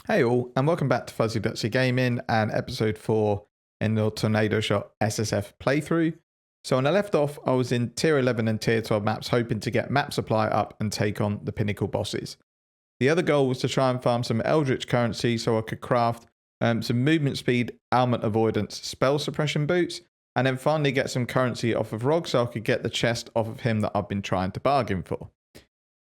Hey all, and welcome back to Fuzzy Gaming and episode 4 in the Tornado Shot SSF playthrough. So when I left off, I was in tier 11 and tier 12 maps, hoping to get map supply up and take on the Pinnacle bosses. The other goal was to try and farm some Eldritch currency so I could craft some movement speed, ailment avoidance, spell suppression boots, and then finally get some currency off of Rog so I could get the chest off of him that I've been trying to bargain for.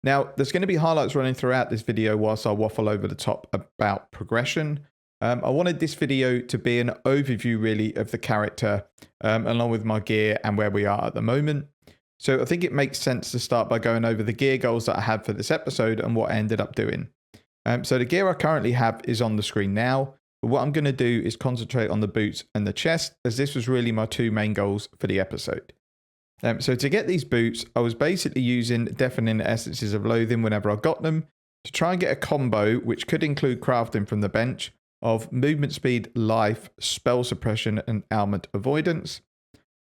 Now, there's going to be highlights running throughout this video whilst I waffle over the top about progression. I wanted this video to be an overview really of the character along with my gear and where we are at the moment. So I think it makes sense to start by going over the gear goals that I had for this episode and what I ended up doing. So the gear I currently have is on the screen now. But what I'm going to do is concentrate on the boots and the chest, as this was really my two main goals for the episode. So to get these boots, I was basically using Deafening Essences of Loathing whenever I got them to try and get a combo, which could include crafting from the bench, of movement speed, life, spell suppression, and ailment avoidance.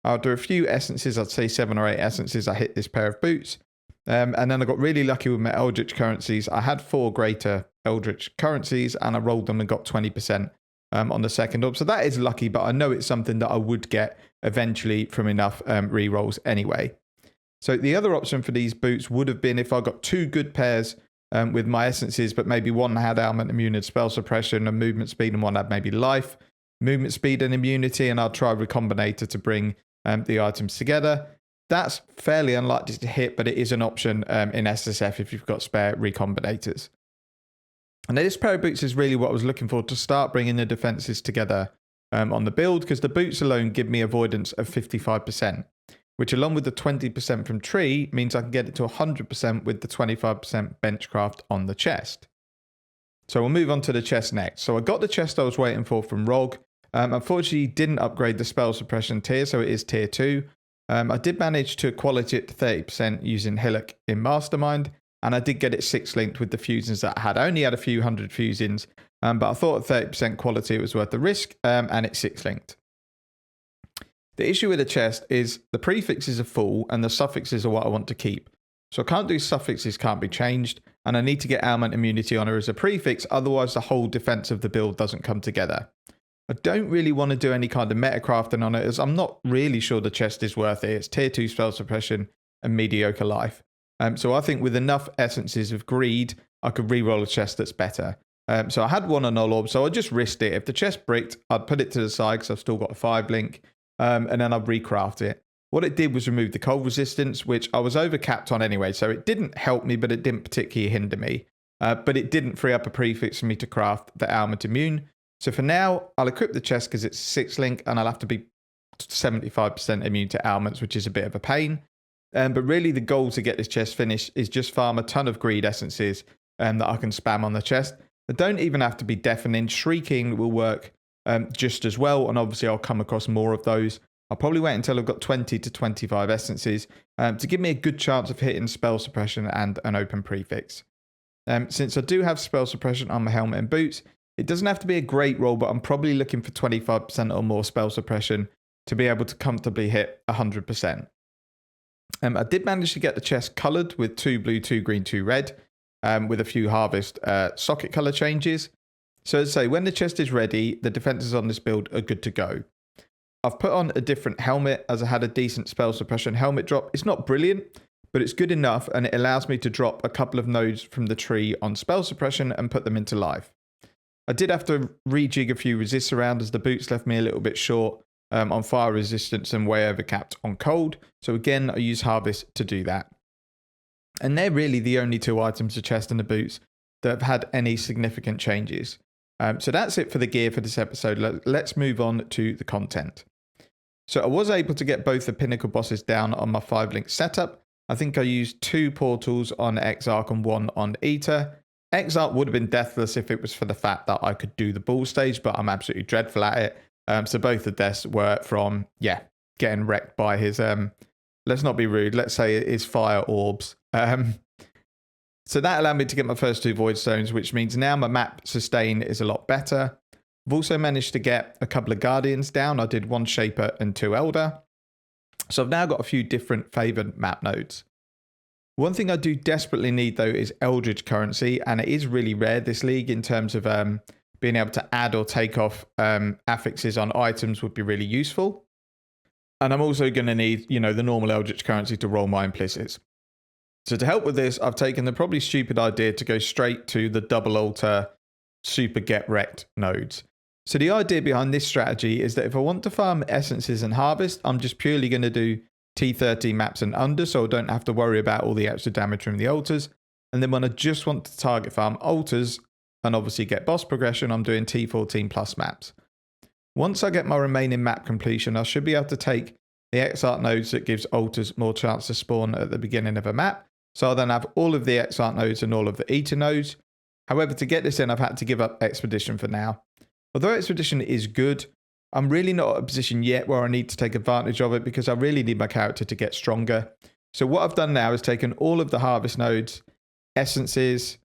After a few essences, I'd say 7 or 8 essences, I hit this pair of boots. And then I got really lucky with my Eldritch currencies. I had 4 greater Eldritch currencies and I rolled them and got 20% on the second up. So that is lucky, but I know it's something that I would get eventually from enough rerolls anyway. So the other option for these boots would have been if I got 2 good pairs with my essences, but maybe one had ailment, immunity, spell suppression, and movement speed, and one had maybe life, movement speed, and immunity, and I'll try Recombinator to bring the items together. That's fairly unlikely to hit, but it is an option in SSF if you've got spare Recombinators. And this pair of boots is really what I was looking for to start bringing the defenses together on the build, because the boots alone give me avoidance of 55%, which along with the 20% from tree means I can get it to 100% with the 25% benchcraft on the chest. So we'll move on to the chest next. So I got the chest I was waiting for from Rog. Unfortunately, didn't upgrade the spell suppression tier, so it is tier 2. I did manage to quality it to 30% using Hillock in Mastermind, and I did get it 6 linked with the fusions that I had. I only had a few hundred fusions, but I thought at 30% quality it was worth the risk, and it's 6 linked. The issue with the chest is the prefixes are full and the suffixes are what I want to keep. So I can't do suffixes, can't be changed, and I need to get ailment immunity on her as a prefix, otherwise the whole defense of the build doesn't come together. I don't really want to do any kind of metacrafting on it, as I'm not really sure the chest is worth it. It's tier 2 spell suppression and mediocre life. So I think with enough essences of greed, I could reroll a chest that's better. So I had one on Null Orb, so I just risked it. If the chest bricked, I'd put it to the side because I've still got a 5 link, and then I'd recraft it. What it did was remove the cold resistance, which I was overcapped on anyway, so it didn't help me, but it didn't particularly hinder me. But it didn't free up a prefix for me to craft the ailment immune. So for now, I'll equip the chest because it's 6 link, and I'll have to be 75% immune to ailments, which is a bit of a pain. But really the goal to get this chest finished is just farm a ton of greed essences that I can spam on the chest. They don't even have to be deafening. Shrieking will work just as well, and obviously I'll come across more of those. I'll probably wait until I've got 20 to 25 essences to give me a good chance of hitting spell suppression and an open prefix. Since I do have spell suppression on my helmet and boots, it doesn't have to be a great roll, but I'm probably looking for 25% or more spell suppression to be able to comfortably hit 100%. I did manage to get the chest coloured with 2 blue, 2 green, 2 red, with a few harvest socket colour changes. So as I say, when the chest is ready, the defences on this build are good to go. I've put on a different helmet as I had a decent spell suppression helmet drop. It's not brilliant, but it's good enough, and it allows me to drop a couple of nodes from the tree on spell suppression and put them into life. I did have to rejig a few resists around as the boots left me a little bit short on fire resistance and way overcapped on cold. So again, I use harvest to do that. And they're really the only 2 items, the chest and the boots, that have had any significant changes. So that's it for the gear for this episode. Let's move on to the content. So I was able to get both the Pinnacle bosses down on my 5 link setup. I think I used 2 portals on Exile and 1 on Eater. Exile would have been deathless if it was for the fact that I could do the ball stage, but I'm absolutely dreadful at it. So both of deaths were from, getting wrecked by his, let's not be rude, let's say his fire orbs. So that allowed me to get my first 2 void stones, which means now my map sustain is a lot better. I've also managed to get a couple of guardians down. I did 1 shaper and 2 elder. So I've now got a few different favoured map nodes. One thing I do desperately need though is Eldritch currency, and it is really rare this league in terms of being able to add or take off affixes on items would be really useful. And I'm also going to need, the normal Eldritch currency to roll my implicits. So to help with this, I've taken the probably stupid idea to go straight to the double alter super get wrecked nodes. So the idea behind this strategy is that if I want to farm essences and harvest, I'm just purely going to do T13 maps and under, so I don't have to worry about all the extra damage from the altars. And then when I just want to target farm altars and obviously get boss progression, I'm doing T14 plus maps. Once I get my remaining map completion, I should be able to take the X-Art nodes that gives altars more chance to spawn at the beginning of a map. So I'll then have all of the X-Art nodes and all of the Eater nodes. However, to get this in, I've had to give up Expedition for now. Although Expedition is good, I'm really not at a position yet where I need to take advantage of it because I really need my character to get stronger. So what I've done now is taken all of the harvest nodes, essences,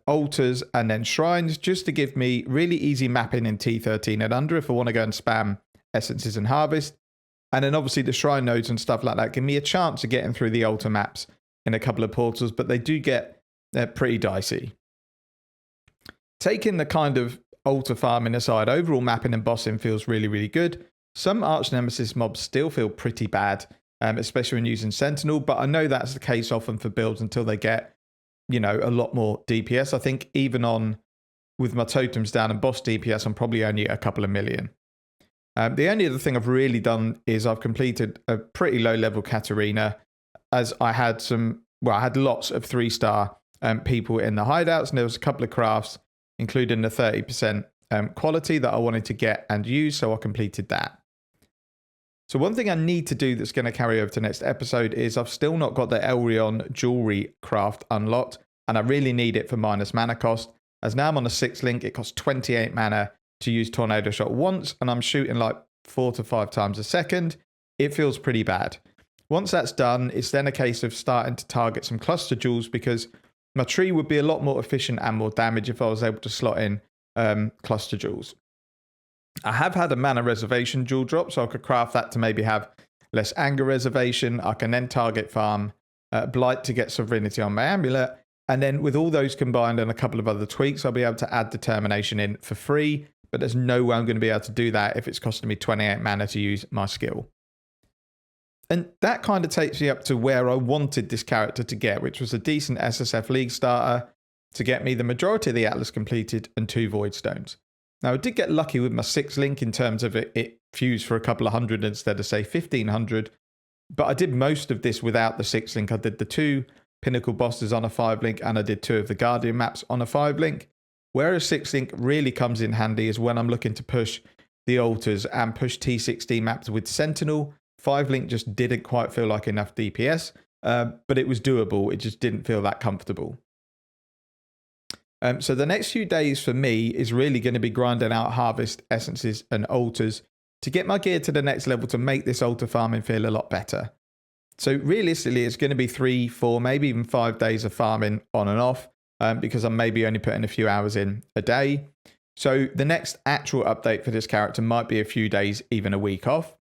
altars, and then shrines just to give me really easy mapping in T13 and under if I want to go and spam essences and harvest. And then obviously the shrine nodes and stuff like that give me a chance of getting through the altar maps in a couple of portals, but they do get pretty dicey. Taking the kind of altar farming aside, overall mapping and bossing feels really, really good. Some arch nemesis mobs still feel pretty bad, especially when using Sentinel, but I know that's the case often for builds until they get, a lot more DPS. I think even with my totems down and boss DPS, I'm probably only a couple of million. The only other thing I've really done is I've completed a pretty low level Katarina, as I had I had lots of 3-star people in the hideouts, and there was a couple of crafts, including the 30% quality that I wanted to get and use, so I completed that. So one thing I need to do that's going to carry over to next episode is I've still not got the Elrion jewelry craft unlocked, and I really need it for minus mana cost, as now I'm on a 6 link, it costs 28 mana to use Tornado Shot once, and I'm shooting like 4 to 5 times a second. It feels pretty bad. Once that's done, it's then a case of starting to target some cluster jewels, because my tree would be a lot more efficient and more damage if I was able to slot in cluster jewels. I have had a mana reservation jewel drop, so I could craft that to maybe have less anger reservation. I can then target farm blight to get sovereignty on my amulet. And then with all those combined and a couple of other tweaks, I'll be able to add determination in for free. But there's no way I'm going to be able to do that if it's costing me 28 mana to use my skill. And that kind of takes me up to where I wanted this character to get, which was a decent SSF League starter to get me the majority of the Atlas completed and 2 Void Stones. Now, I did get lucky with my 6 link in terms of it fused for a couple of hundred instead of, say, 1,500. But I did most of this without the 6 link. I did the 2 Pinnacle bosses on a 5 link, and I did 2 of the Guardian maps on a 5 link. Where a 6 link really comes in handy is when I'm looking to push the altars and push T16 maps with Sentinel. 5 link just didn't quite feel like enough DPS, but it was doable. It just didn't feel that comfortable. So the next few days for me is really going to be grinding out harvest, essences, and altars to get my gear to the next level to make this altar farming feel a lot better. So realistically, it's going to be 3, 4, maybe even 5 days of farming on and off, because I'm maybe only putting a few hours in a day. So the next actual update for this character might be a few days, even a week off.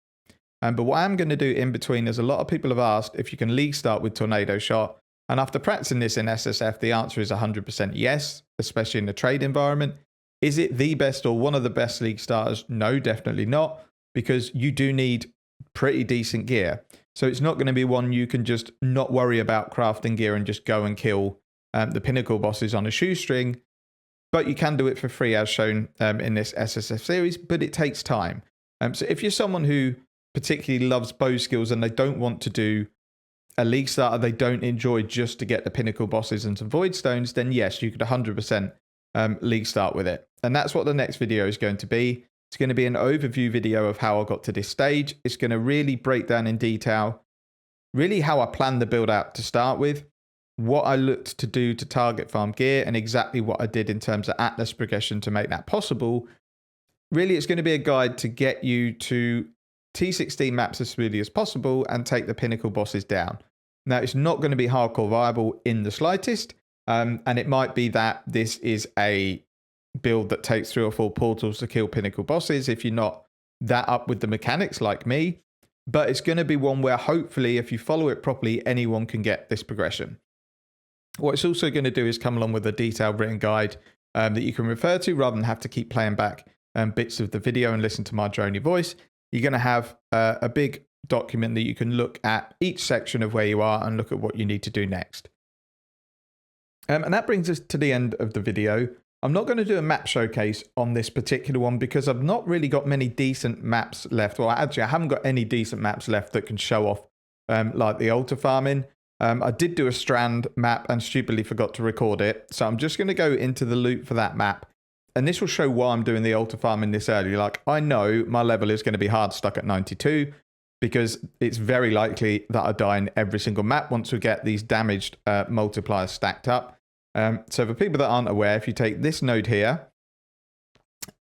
But what I'm going to do in between is a lot of people have asked if you can league start with Tornado Shot. And after practicing this in SSF, the answer is 100% yes, especially in the trade environment. Is it the best or one of the best league starters? No, definitely not, because you do need pretty decent gear. So it's not going to be one you can just not worry about crafting gear and just go and kill the Pinnacle bosses on a shoestring. But you can do it for free as shown in this SSF series, but it takes time. So if you're someone who particularly loves bow skills and they don't want to do a league starter they don't enjoy just to get the Pinnacle bosses and some Void Stones, then yes, you could 100% league start with it. And that's what the next video is going to be. It's going to be an overview video of how I got to this stage. It's going to really break down in detail, really how I planned the build out to start with, what I looked to do to target farm gear, and exactly what I did in terms of Atlas progression to make that possible. Really, it's going to be a guide to get you to T16 maps as smoothly as possible and take the Pinnacle bosses down. Now, it's not going to be hardcore viable in the slightest, and it might be that this is a build that takes 3 or 4 portals to kill Pinnacle bosses if you're not that up with the mechanics like me. but it's going to be one where hopefully if you follow it properly, anyone can get this progression. What it's also going to do is come along with a detailed written guide that you can refer to rather than have to keep playing back bits of the video and listen to my drony voice. You're going to have a big document that you can look at each section of where you are and look at what you need to do next. And that brings us to the end of the video. I'm not going to do a map showcase on this particular one because I've not really got many decent maps left. Well, actually, I haven't got any decent maps left that can show off like the altar farming. I did do a strand map and stupidly forgot to record it. So I'm just going to go into the loot for that map. And this will show why I'm doing the altar farming this early. Like, I know my level is going to be hard stuck at 92 because it's very likely that I die in every single map once we get these damaged multipliers stacked up. So for people that aren't aware, if you take this node here,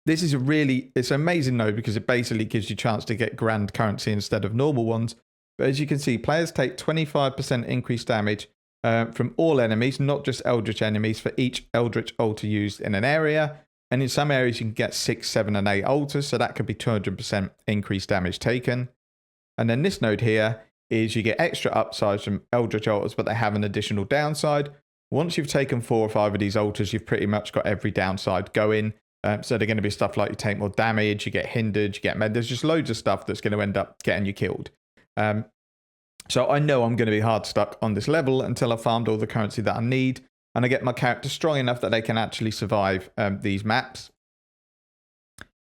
this is it's an amazing node because it basically gives you a chance to get grand currency instead of normal ones. But as you can see, players take 25% increased damage from all enemies, not just Eldritch enemies, for each Eldritch altar used in an area. And in some areas, you can get 6, 7, and 8 altars, so that could be 200% increased damage taken. And then this node here is you get extra upsides from Eldritch altars, but they have an additional downside. Once you've taken 4 or 5 of these altars, you've pretty much got every downside going. So they're going to be stuff like you take more damage, you get hindered, you get there's just loads of stuff that's going to end up getting you killed. So I know I'm going to be hard stuck on this level until I've farmed all the currency that I need and I get my character strong enough that they can actually survive these maps.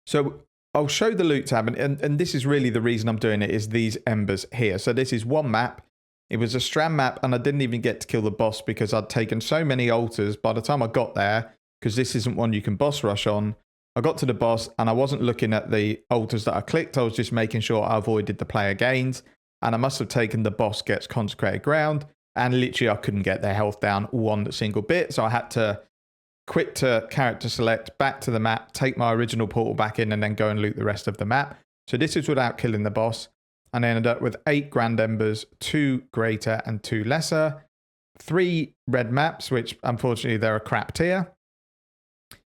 So I'll show the loot tab, and this is really the reason I'm doing it, is these embers here. So this is one map. It was a strand map, and I didn't even get to kill the boss because I'd taken so many altars. By the time I got there, because this isn't one you can boss rush on, I got to the boss, and I wasn't looking at the altars that I clicked. I was just making sure I avoided the player gains, and I must have taken the boss gets consecrated ground, and literally I couldn't get their health down one single bit, so I had to quit to character select, back to the map, take my original portal back in, and then go and loot the rest of the map. So this is without killing the boss. And I ended up with 8 grand embers, 2 greater and 2 lesser, 3 red maps, which unfortunately they're a crap tier.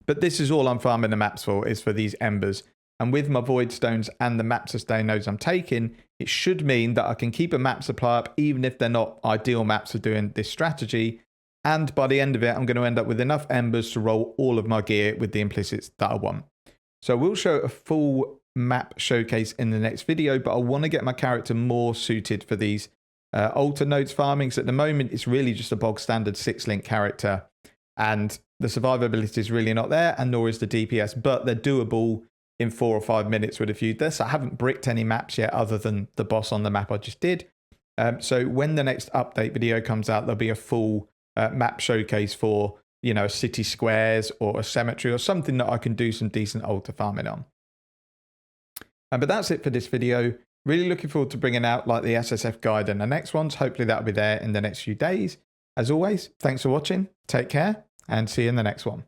But this is all I'm farming the maps for, is for these embers. And with my void stones and the map sustain nodes I'm taking, it should mean that I can keep a map supply up even if they're not ideal maps for doing this strategy. And by the end of it, I'm going to end up with enough embers to roll all of my gear with the implicits that I want. So we'll show a full map showcase in the next video, but I want to get my character more suited for these altar nodes farming. So at the moment, it's really just a bog standard 6-link character, and the survivability is really not there, and nor is the DPS, but they're doable in 4 or 5 minutes with a few deaths. I haven't bricked any maps yet other than the boss on the map I just did. So when the next update video comes out, there'll be a full map showcase for, you know, city squares or a cemetery or something that I can do some decent altar farming on. But that's it for this video. Really looking forward to bringing out like the SSF guide and the next ones. Hopefully that'll be there in the next few days. As always, thanks for watching. Take care and see you in the next one.